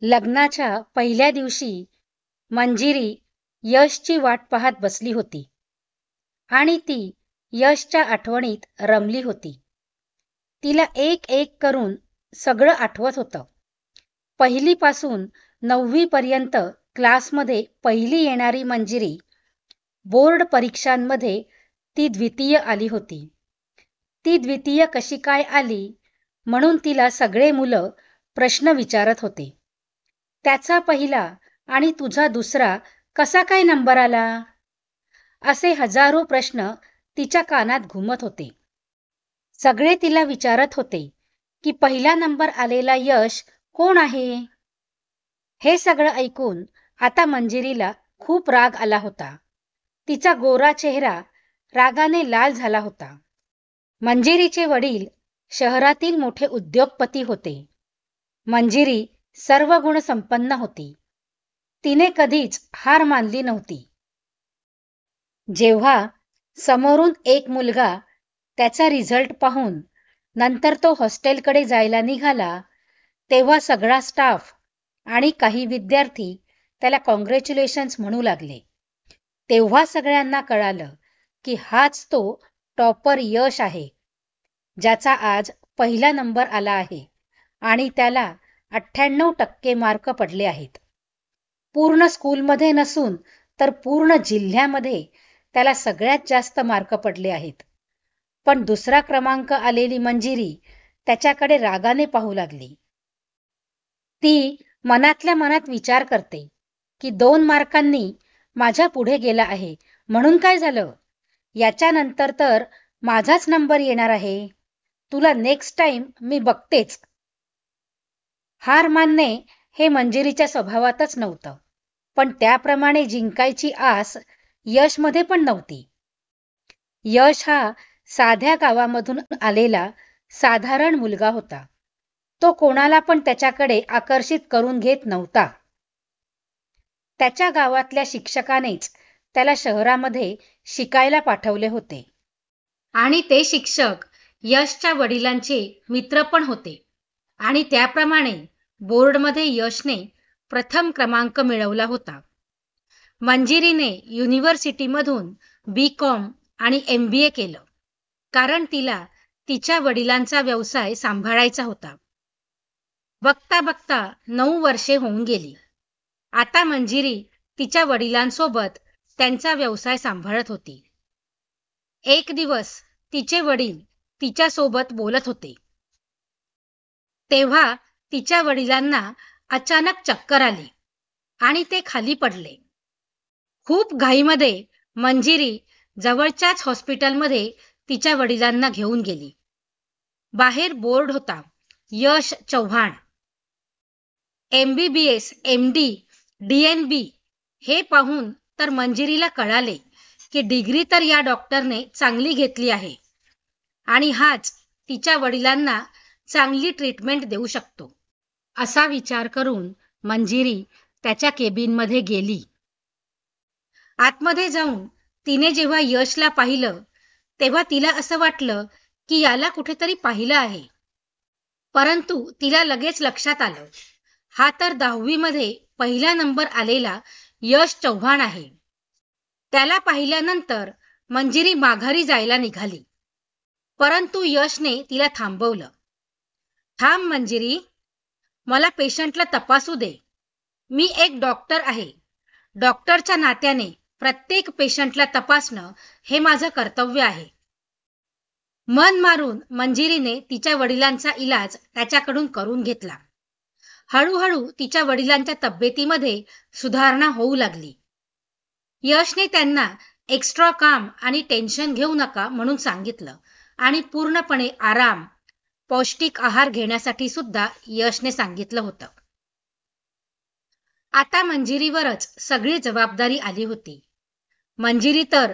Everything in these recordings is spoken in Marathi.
लग्नाच्या पहिल्या दिवशी मंजिरी यशची वाट पाहत बसली होती आणि ती यशच्या आठवणीत रमली होती. तिला एक एक करून सगळं आठवत होतं. पहिलीपासून 9वी पर्यंत क्लासमध्ये पहिली येणारी मंजिरी बोर्ड परीक्षांमध्ये ती द्वितीय आली होती. ती द्वितीय कशी काय आली म्हणून तिला सगळे मुलं प्रश्न विचारत होते. त्याचा पहिला आणि तुझा दुसरा कसा काय नंबर आला? असे हजारो प्रश्न तिच्या कानात घुमत होते. सगळे तिला विचारत होते की पहिला नंबर आलेला यश कोण आहे? हे सगळं ऐकून आता मंजिरीला खूप राग आला होता. तिचा गोरा चेहरा रागाने लाल झाला होता. मंजिरीचे वडील शहरातील मोठे उद्योगपती होते. मंजिरी सर्व गुण संपन्न होती. तिने कधीच हार मानली नव्हती. जेव्हा समोरून एक मुलगा त्याचा रिझल्ट पाहून नंतर तो हॉस्टेलकडे जायला निघाला, तेव्हा सगळा स्टाफ आणि काही विद्यार्थी त्याला कॉंग्रॅच्युलेशन्स म्हणू लागले. तेव्हा सगळ्यांना कळालं की हाच तो टॉपर यश आहे, ज्याचा आज पहिला नंबर आला आहे आणि त्याला 98% मार्क पडले आहेत. पूर्ण स्कूलमध्ये नसून तर पूर्ण जिल्ह्यामध्ये त्याला सगळ्यात जास्त मार्क पडले आहेत. पण दुसरा क्रमांक आलेली मंजिरी त्याच्याकडे रागाने पाहू लागली. ती मनातल्या मनात विचार करते की 2 मार्कांनी माझ्या पुढे गेला आहे म्हणून काय झालं? याच्यानंतर तर माझाच नंबर येणार आहे. तुला नेक्स्ट टाइम मी बघतेच. हार मानणे हे मंजिरीच्या स्वभावातच नव्हतं, पण त्याप्रमाणे जिंकायची आस यशमध्ये पण नव्हती. यश हा साध्या गावामधून आलेला साधारण मुलगा होता. तो कोणाला पण त्याच्याकडे आकर्षित करून घेत नव्हता. त्याच्या गावातल्या शिक्षकानेच त्याला शहरामध्ये शिकायला पाठवले होते आणि ते शिक्षक यशच्या वडिलांचे मित्र पण होते आणि त्याप्रमाणे बोर्डमध्ये यशने प्रथम क्रमांक मिळवला होता. मंजिरीने युनिव्हर्सिटीमधून B.Com आणि MBA केलं, कारण तिला तिच्या वडिलांचा व्यवसाय सांभाळायचा होता. बघता बघता 9 वर्षे होऊन गेली. आता मंजिरी तिच्या वडिलांसोबत त्यांचा व्यवसाय सांभाळत होती. एक दिवस तिचे वडील तिच्यासोबत बोलत होते. तेव्हा तिच्या वडिलांना अचानक चक्कर आली आणि ते खाली पडले. खूप घाईमध्ये मंजिरी जवळच्याच हॉस्पिटलमध्ये तिच्या वडिलांना घेऊन गेली. बाहेर बोर्ड होता, यश चव्हाण. MBBS, MD, DNB हे पाहून तर मंजिरीला कळाले की डिग्री तर या डॉक्टरने चांगली घेतली आहे आणि हाच तिच्या वडिलांना चांगली ट्रीटमेंट देऊ शकतो. असा विचार करून मंजिरी त्याच्या केबिनमध्ये गेली. आतमध्ये जाऊन तिने जेव्हा यशला पाहिलं, तेव्हा तिला असं वाटलं की याला कुठेतरी पाहिलं आहे. परंतु तिला लगेच लक्षात आलं, हा तर 10वी मध्ये पहिला नंबर आलेला यश चव्हाण आहे. त्याला पाहिल्यानंतर मंजिरी माघारी जायला निघाली, परंतु यशने तिला थांबवलं. थांब मंजिरी, मला पेशंटला तपासू दे. मी एक डॉक्टर आहे. डॉक्टरच्या नात्याने प्रत्येक पेशंटला तपासणं हे माझं कर्तव्य आहे. मन मारून मंजिरीने तिच्या वडिलांचा इलाज त्याच्याकडून करून घेतला. हळूहळू तिच्या वडिलांच्या तब्येतीमध्ये सुधारणा होऊ लागली. यशने त्यांना एक्स्ट्रा काम आणि टेन्शन घेऊ नका म्हणून सांगितलं आणि पूर्णपणे आराम, पौष्टिक आहार घेण्यासाठी सुद्धा यशने सांगितलं होतं. आता मंजिरीवरच सगळी जबाबदारी आली होती. मंजिरी तर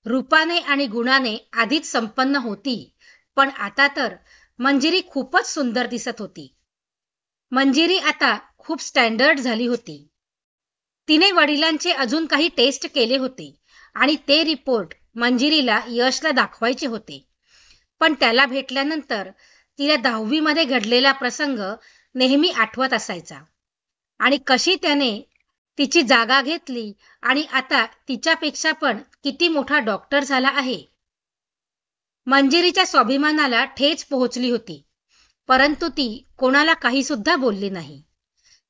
रूपाने आणि गुणाने आधीच संपन्न होती, पण आता तर मंजिरी खूपच सुंदर दिसत होती. मंजिरी आता खूप स्टँडर्ड झाली होती. तिने वडिलांचे अजून काही टेस्ट केले होते आणि ते रिपोर्ट मंजिरीला यशला दाखवायचे होते. पण त्याला भेटल्यानंतर तिला 10वी मध्ये घडलेला प्रसंग नेहमी आठवत असायचा. आणि कशी त्याने तिची जागा घेतली आणि आता तिच्यापेक्षा पण किती मोठा डॉक्टर झाला आहे. मंजिरीच्या स्वाभिमानाला ठेच पोहोचली होती, परंतु ती कोणाला काही सुद्धा बोलली नाही.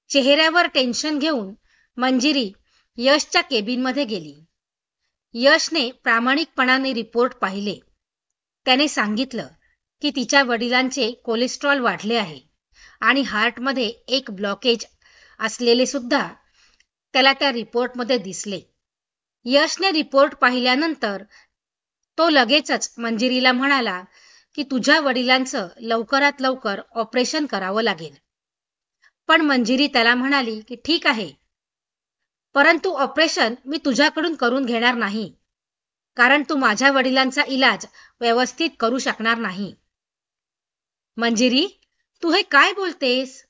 चेहऱ्यावर टेन्शन घेऊन मंजिरी यशच्या केबिनमध्ये गेली. यशने प्रामाणिकपणाने रिपोर्ट पाहिले. त्याने सांगितलं की तिच्या वडिलांचे कोलेस्ट्रॉल वाढले आहे आणि हार्टमध्ये एक ब्लॉकेज असलेले सुद्धा त्याला त्या रिपोर्टमध्ये दिसले. यशने रिपोर्ट पाहिल्यानंतर तो लगेचच मंजिरीला म्हणाला की तुझ्या वडिलांचं लवकरात लवकर ऑपरेशन करावं लागेल. पण मंजिरी त्याला म्हणाली की ठीक आहे, परंतु ऑपरेशन मी तुझ्याकडून करून घेणार नाही, कारण तू माझ्या वडिलांचा इलाज व्यवस्थित करू शकणार नाही. मंजिरी, तू हे काय बोलतेस?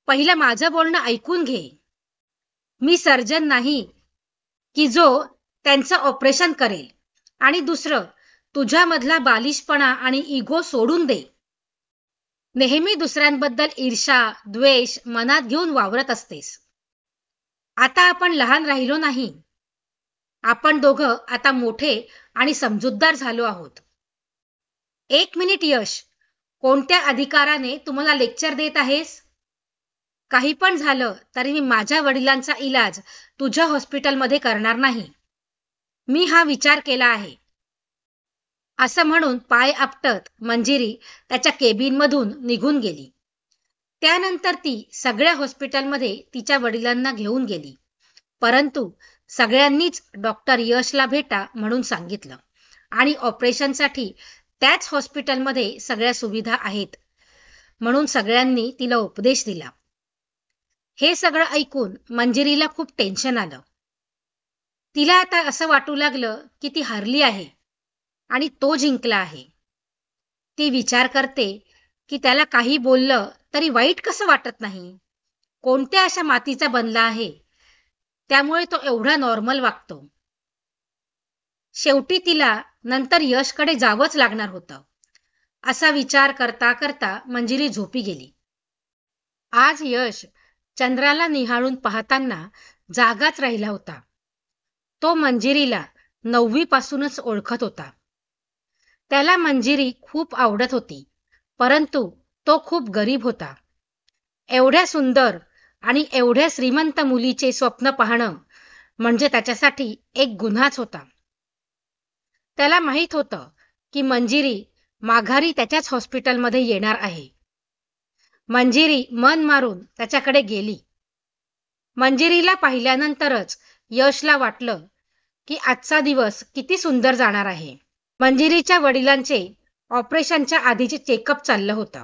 पहिलं माझं बोलणं ऐकून घे. मी सर्जन नाही की जो त्यांचं ऑपरेशन करेल. आणि दुसरं, तुझ्यामधला बालिशपणा आणि इगो सोडून दे. नेहमी दुसऱ्यांबद्दल ईर्ष्या, द्वेष मनात घेऊन वावरत असतेस. आता आपण लहान राहिलो नाही. आपण दोघं आता मोठे आणि समजूतदार झालो आहोत. 1 मिनिट यश, कोणत्या अधिकाराने तुम्हाला लेक्चर देत आहेस? काही पण झालं तरी मी माझ्या वडिलांचा इलाज तुझ्या हॉस्पिटलमध्ये करणार नाही. मी हा विचार केला आहे. असं म्हणून पाय आपटत मंजिरी त्याच्या केबिनमधून निघून गेली. त्यानंतर ती सगळ्या हॉस्पिटलमध्ये तिच्या वडिलांना घेऊन गेली, परंतु सगळ्यांनीच डॉक्टर यशला भेटा म्हणून सांगितलं आणि ऑपरेशनसाठी त्याच हॉस्पिटलमध्ये सगळ्या सुविधा आहेत म्हणून सगळ्यांनी तिला उपदेश दिला. हे सगळं ऐकून मंजिरीला खूप टेन्शन आलं. तिला आता असं वाटू लागलं की ती हारली आहे आणि तो जिंकला आहे. ती विचार करते की त्याला काही बोललं तरी वाईट कसं वाटत नाही. कोणत्या अशा मातीचा बनला आहे त्यामुळे तो एवढा नॉर्मल वागतो. शेवटी तिला नंतर यशकडे जावंच लागणार होतं. असा विचार करता करता मंजिरी झोपी गेली. आज यश चंद्राला निहाळून पाहताना जागाच राहिला होता. तो मंजिरीला 9वी पासूनच ओळखत होता. त्याला मंजिरी खूप आवडत होती, परंतु तो खूप गरीब होता. एवढ्या सुंदर आणि एवढ्या श्रीमंत मुलीचे स्वप्न पाहणं म्हणजे त्याच्यासाठी एक गुन्हाच होता. त्याला माहित होतं की मंजिरी माघारी त्याच्याच हॉस्पिटलमध्ये येणार आहे. मंजिरी मन मारून त्याच्याकडे गेली. मंजिरीला पाहिल्यानंतरच यशला वाटलं की आजचा दिवस किती सुंदर जाणार आहे. मंजिरीच्या वडिलांचे ऑपरेशनच्या आधीचे चेकअप चाललं होतं.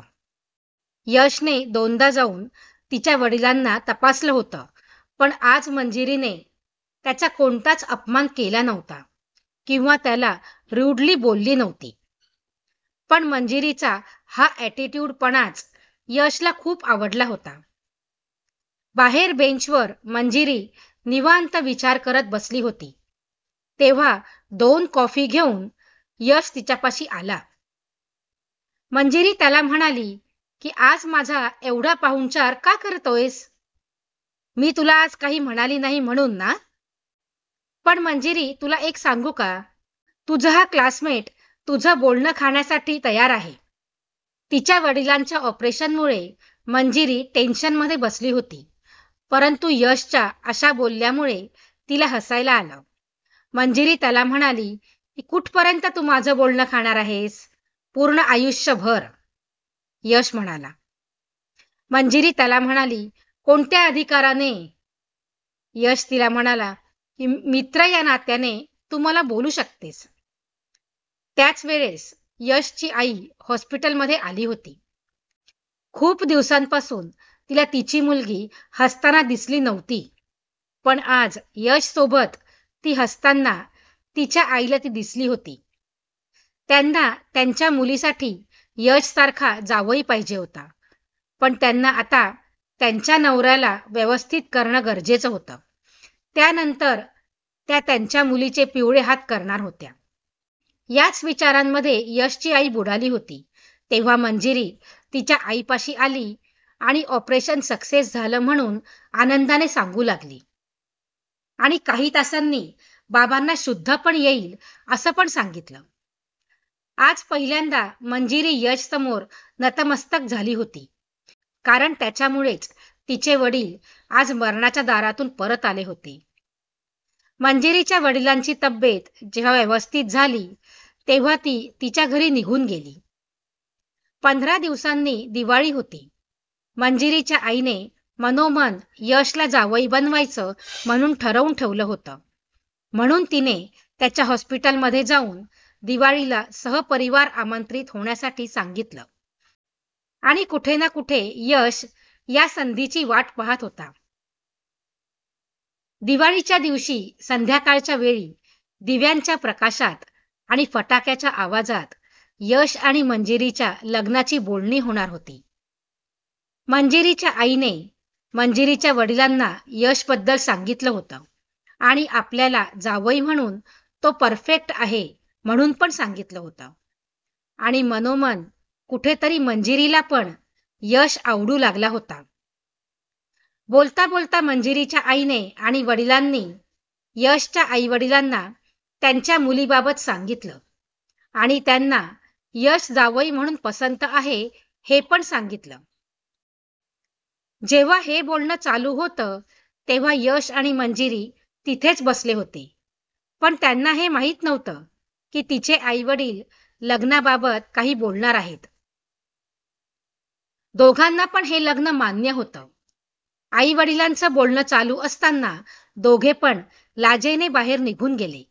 यशने 2दा जाऊन तिच्या वडिलांना तपासलं होतं, पण आज मंजिरीने त्याचा कोणताच अपमान केला नव्हता किंवा त्याला रूडली बोलली नव्हती. पण मंजिरीचा हा ॲटिट्यूडपणाच यशला खूप आवडला होता. बाहेर बेंचवर मंजिरी निवांत विचार करत बसली होती. तेव्हा 2 कॉफी घेऊन यश तिच्यापाशी आला. मंजिरी त्याला म्हणाली की आज माझा एवढा पाहुणचार का करतोयस? मी तुला आज काही म्हणाली नाही म्हणून ना? पण मंजिरी, तुला एक सांगू का? तुझा हा क्लासमेट तुझं बोलणं खाण्यासाठी तयार आहे. तिच्या वडिलांच्या ऑपरेशनमुळे मंजिरी टेन्शनमध्ये बसली होती, परंतु यशच्या अशा बोलल्यामुळे तिला हसायला आलं. मंजिरी त्याला म्हणाली की कुठपर्यंत तू माझं बोलणं खाणार आहेस? पूर्ण आयुष्यभर. यश म्हणाला. मंजिरी त्याला म्हणाली, कोणत्या अधिकाराने? यश तिला म्हणाला की मित्र या नात्याने तू मला बोलू शकतेस. त्याच वेळेस यशची आई हॉस्पिटलमध्ये आली होती. खूप दिवसांपासून तिला तिची मुलगी हसताना दिसली नव्हती, पण आज यश सोबत ती हसताना तिच्या आईला ती दिसली होती. त्यांना त्यांच्या मुलीसाठी यशसारखा जावई पाहिजे होता, पण त्यांना आता त्यांच्या नवऱ्याला व्यवस्थित करणं गरजेचं होतं. त्यानंतर त्या त्यांच्या मुलीचे पिवळे हात करणार होत्या. याच विचारांमध्ये यशची आई बुडाली होती. तेव्हा मंजिरी तिच्या आईपाशी आली आणि ऑपरेशन सक्सेस झालं म्हणून आनंदाने सांगू लागली. आणि काही तासांनी बाबांना शुद्ध पण येईल असं पण सांगितलं. आज पहिल्यांदा मंजिरी यश समोर नतमस्तक झाली होती, कारण त्याच्यामुळेच तिचे वडील आज मरणाच्या दारातून परत आले होते. मंजिरीच्या वडिलांची तब्येत जेव्हा व्यवस्थित झाली तेव्हा ती तिच्या घरी निघून गेली. 15 दिवसांनी दिवाळी होती. मंजिरीच्या आईने मनोमन यशला जावई बनवायचं म्हणून ठरवून ठेवलं होतं. म्हणून तिने त्याच्या हॉस्पिटलमध्ये जाऊन दिवाळीला सहपरिवार आमंत्रित होण्यासाठी सांगितलं. आणि कुठे ना कुठे यश या संधीची वाट पाहत होता. दिवाळीच्या दिवशी संध्याकाळच्या वेळी दिव्यांच्या प्रकाशात आणि फटाक्याच्या आवाजात यश आणि मंजिरीच्या लग्नाची बोलणी होणार होती. मंजिरीच्या आईने मंजिरीच्या वडिलांना यशबद्दल सांगितलं होतं आणि आपल्याला जावई म्हणून तो परफेक्ट आहे म्हणून पण सांगितलं होतं. आणि मनोमन कुठेतरी मंजिरीला पण यश आवडू लागला होता. बोलता बोलता मंजिरीच्या आईने आणि वडिलांनी यशच्या आईवडिलांना त्यांच्या मुलीबाबत सांगितलं आणि त्यांना यश जावई म्हणून पसंत आहे हे पण सांगितलं. जेव्हा हे बोलणं चालू होतं तेव्हा यश आणि मंजिरी तिथेच बसले होते, पण त्यांना हे माहीत नव्हतं की तिचे आईवडील लग्नाबाबत काही बोलणार आहेत. दोघांना पण हे लग्न मान्य होतं. आई-वडिलांचं बोलणं चालू असताना दोघे पण लाजेने बाहेर निघून गेले.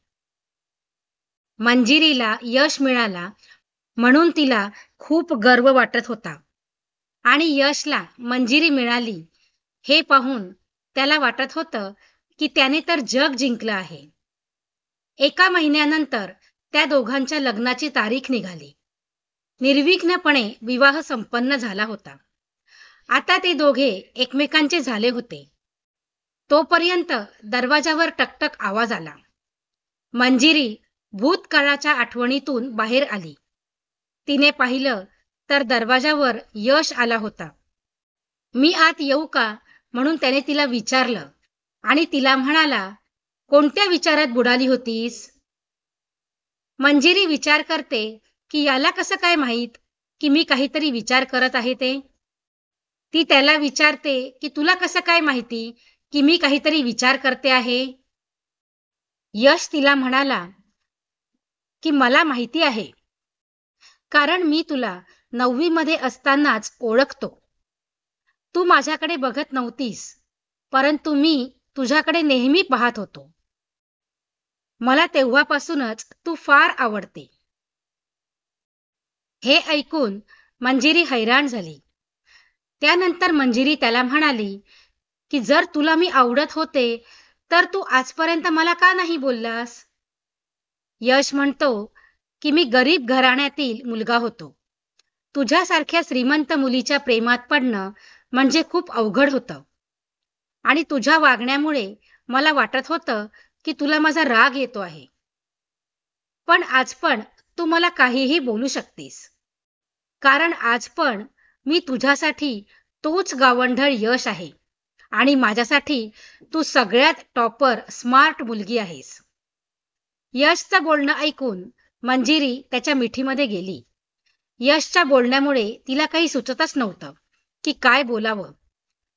मंजिरीला यश मिळाला म्हणून तिला खूप गर्व वाटत होता आणि यशला मंजिरी मिळाली हे पाहून त्याला वाटत होतं की त्याने तर जग जिंकलं आहे. 1 महिन्यानंतर त्या दोघांच्या लग्नाची तारीख निघाली. निर्विघ्नपणे विवाह संपन्न झाला होता. आता ते दोघे एकमेकांचे झाले होते. तोपर्यंत दरवाजावर टकटक आवाज आला. मंजिरी भूतकाळाच्या आठवणीतून बाहेर आली. तिने पाहिलं तर दरवाजावर यश आला होता. मी आत येऊ का म्हणून त्याने तिला विचारलं आणि तिला म्हणाला, कोणत्या विचारात बुडाली होतीस? मंजिरी विचार करते की याला कसं काय माहीत की मी काहीतरी विचार करत आहे ते. ती त्याला विचारते की तुला कसं काय माहिती की मी काहीतरी विचार करते आहे? यश तिला म्हणाला की मला माहिती आहे, कारण मी तुला 9वी मध्ये असतानाच ओळखतो. तू माझ्याकडे बघत नव्हतीस, परंतु मी तुझ्याकडे नेहमी पाहत होतो. मला तेव्हापासूनच तू फार आवडते. हे ऐकून मंजिरी हैराण झाली. त्यानंतर मंजिरी त्याला म्हणाली की जर तुला मी आवडत होते तर तू आजपर्यंत मला का नाही बोललास? यश म्हणतो की मी गरीब घराण्यातील मुलगा होतो. तुझ्यासारख्या श्रीमंत मुलीच्या प्रेमात पडणं म्हणजे खूप अवघड होतं आणि तुझ्या वागण्यामुळे मला वाटत होतं की तुला माझा राग येतो आहे. पण आज पण तू मला काहीही बोलू शकतेस, कारण आज पण मी तुझ्यासाठी तोच गावंढळ यश आहे आणि माझ्यासाठी तू सगळ्यात टॉपर स्मार्ट मुलगी आहेस. यशचं बोलणं ऐकून मंजिरी त्याच्या मिठीमध्ये गेली. यशच्या बोलण्यामुळे तिला काही सुचतच नव्हतं की काय बोलावं.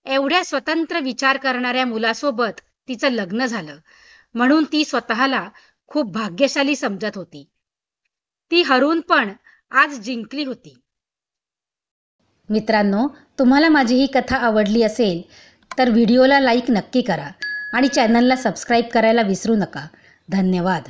एवढ्या स्वतंत्र विचार करणाऱ्या मुलासोबत तिचं लग्न झालं म्हणून ती स्वतःला खूप भाग्यशाली समजत होती. ती हरून पण आज जिंकली होती. मित्रांनो, तुम्हाला माझी ही कथा आवडली असेल तर व्हिडिओला लाईक नक्की करा आणि चॅनलला सबस्क्राईब करायला विसरू नका. धन्यवाद.